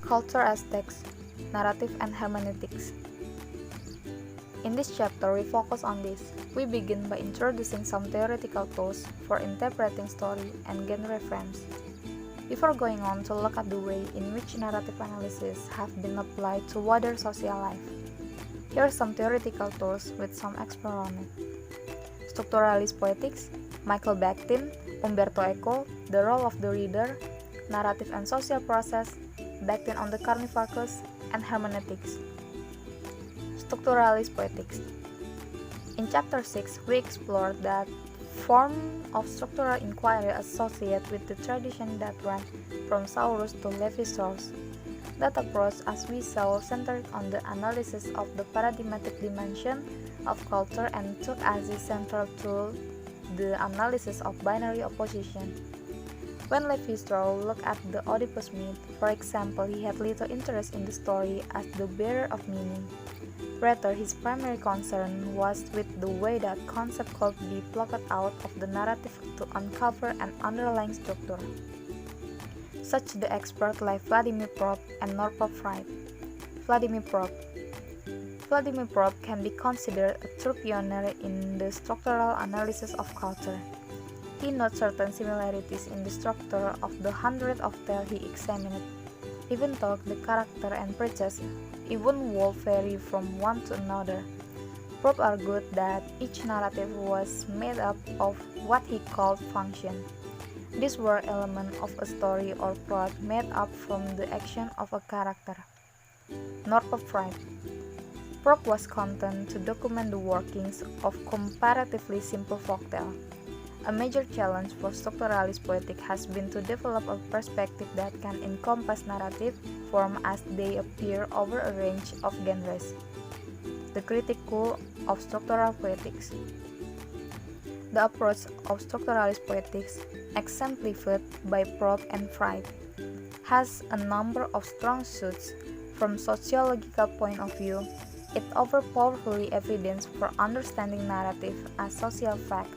Culture as Text, Narrative and Hermeneutics. In this chapter, we focus on this. We begin by introducing some theoretical tools for interpreting story and genre frames. Before going on to look at the way in which narrative analysis have been applied to wider social life, here are some theoretical tools with some experiment. Structuralist Politics, Michael Bakhtin, Umberto Eco, The Role of the Reader, Narrative and Social Process, Bakhtin on the Carnivacus, and Hermeneutics. Structuralist Politics. In Chapter 6, we explore that form of structural inquiry associated with the tradition that ran from Saurus to Levi-Strauss. That approach, as we saw, centered on the analysis of the paradigmatic dimension of culture and took as its central tool the analysis of binary opposition. When Levi-Strauss looked at the Oedipus myth, for example, he had little interest in the story as the bearer of meaning. Rather, his primary concern was with the way that concept could be plucked out of the narrative to uncover an underlying structure. Such the experts like Vladimir Pop and Northrop Frye. Vladimir Pop can be considered a true pioneer in the structural analysis of culture. He notes certain similarities in the structure of the hundreds of tales he examined, even though the character and preaches even would vary from one to another. Pop argued that each narrative was made up of what he called function. These were elements of a story or plot made up from the action of a character. Northrop Frye. Pop was content to document the workings of comparatively simple folktale. A major challenge for structuralist politics has been to develop a perspective that can encompass narrative form as they appear over a range of genres. The critical of structural politics. The approach of structuralist politics, exemplified by Pop and Frye, has a number of strong suits. From sociological point of view, it offers powerfully evidence for understanding narrative as social fact,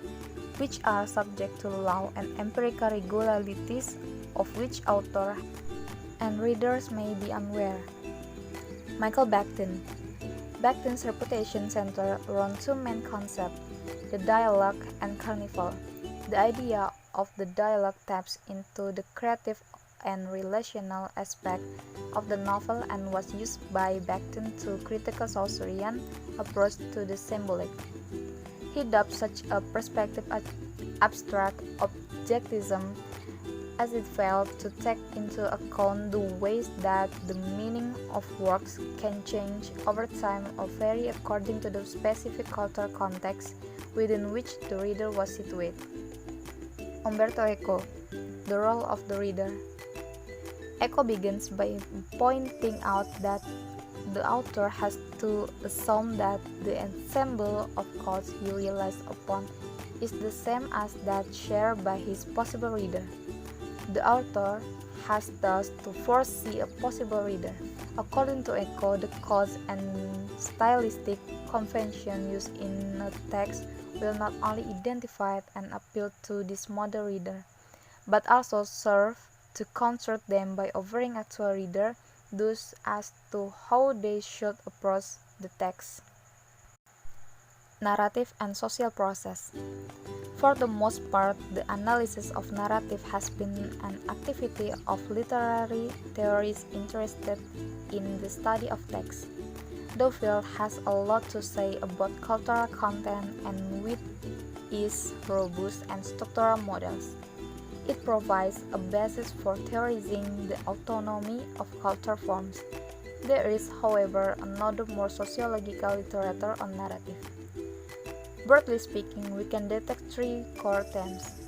which are subject to law and empirical regularities of which author and readers may be unaware. Michael Bakhtin. Bakhtin's reputation centered around two main concepts, the dialogue and carnival. The idea of the dialogue taps into the creative and relational aspect of the novel and was used by Bakhtin to critical Saussurean approach to the symbolic. He dubbed such a perspective as abstract objectivism, as it failed to take into account the ways that the meaning of works can change over time or vary according to the specific cultural context within which the reader was situated. Umberto Eco, The Role of the Reader. Eco begins by pointing out that the author has to assume that the ensemble of codes he relies upon is the same as that shared by his possible reader. The author has thus to foresee a possible reader. According to Eco, the codes and stylistic convention used in a text will not only identify and appeal to this model reader, but also serve to construct them by offering actual reader thus as to how they should approach the text. Narrative and social process. For the most part, the analysis of narrative has been an activity of literary theorists interested in the study of text. The field has a lot to say about cultural content and with its robust and structural models. It provides a basis for theorizing the autonomy of culture forms. There is, however, another more sociological literature on narrative. Broadly speaking, we can detect three core themes.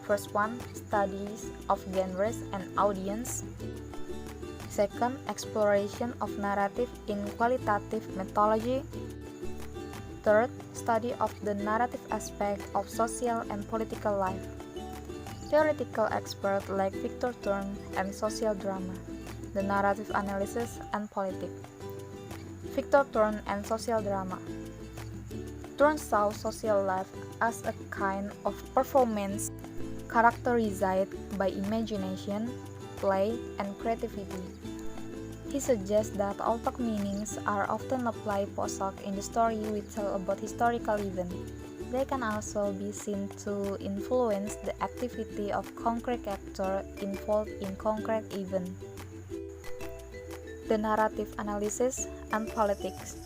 First one, studies of genres and audience. Second, exploration of narrative in qualitative methodology. Third, study of the narrative aspect of social and political life. Theoretical experts like Victor Turn and social drama, the narrative analysis and politics. Victor Turn and social drama. Turn saw social life as a kind of performance characterized by imagination, play, and creativity. He suggests that although meanings are often applied post hoc in the story we tell about historical events, they can also be seen to influence the activity of concrete actors involved in concrete events. The narrative analysis and politics.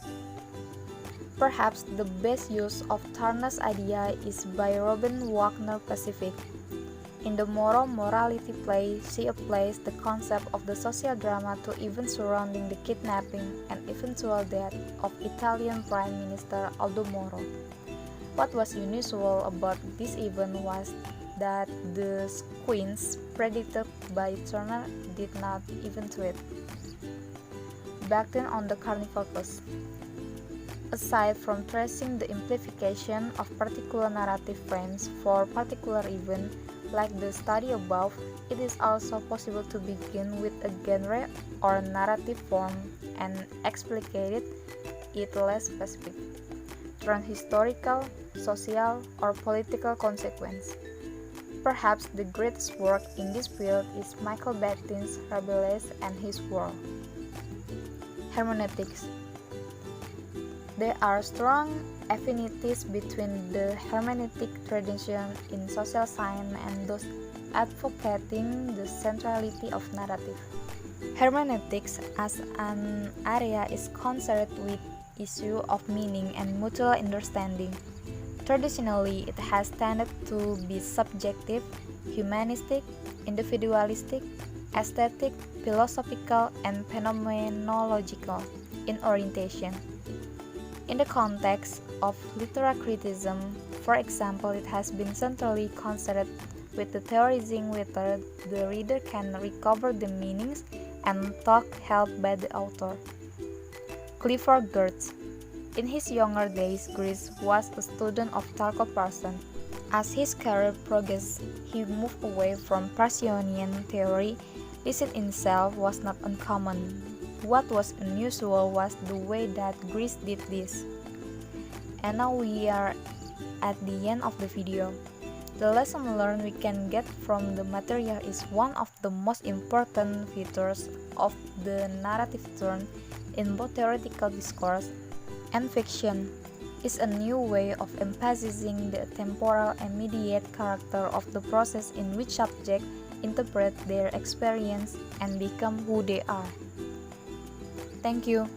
Perhaps the best use of Turner's idea is by Robin Wagner Pacific. In the moral morality play, she applies the concept of the social drama to events surrounding the kidnapping and eventual death of Italian Prime Minister Aldo Moro. What was unusual about this event was that the sequence predicted by Turner did not eventuate. Back then on the Carnival Bus. Aside from tracing the implication of particular narrative frames for particular event, like the study above, it is also possible to begin with a genre or narrative form and explicate it less specific, through historical, social, or political consequence. Perhaps the greatest work in this field is Michael Battin's Rabelais and His World. Hermeneutics. There are strong affinities between the hermeneutic tradition in social science and those advocating the centrality of narrative. Hermeneutics as an area is concerned with issue of meaning and mutual understanding. Traditionally, it has tended to be subjective, humanistic, individualistic, aesthetic, philosophical, and phenomenological in orientation. In the context of literary criticism, for example, it has been centrally concerned with the theorizing whether the reader can recover the meanings and thought held by the author. Clifford Geertz. In his younger days, Geertz was a student of Tarko Parson. As his career progressed, he moved away from Parsonian theory. This in itself was not uncommon. What was unusual was the way that Geertz did this. And now we are at the end of the video. The lesson learned we can get from the material is one of the most important features of the narrative turn in both theoretical discourse and fiction is a new way of emphasizing the temporal and immediate character of the process in which subjects interpret their experience and become who they are. Thank you.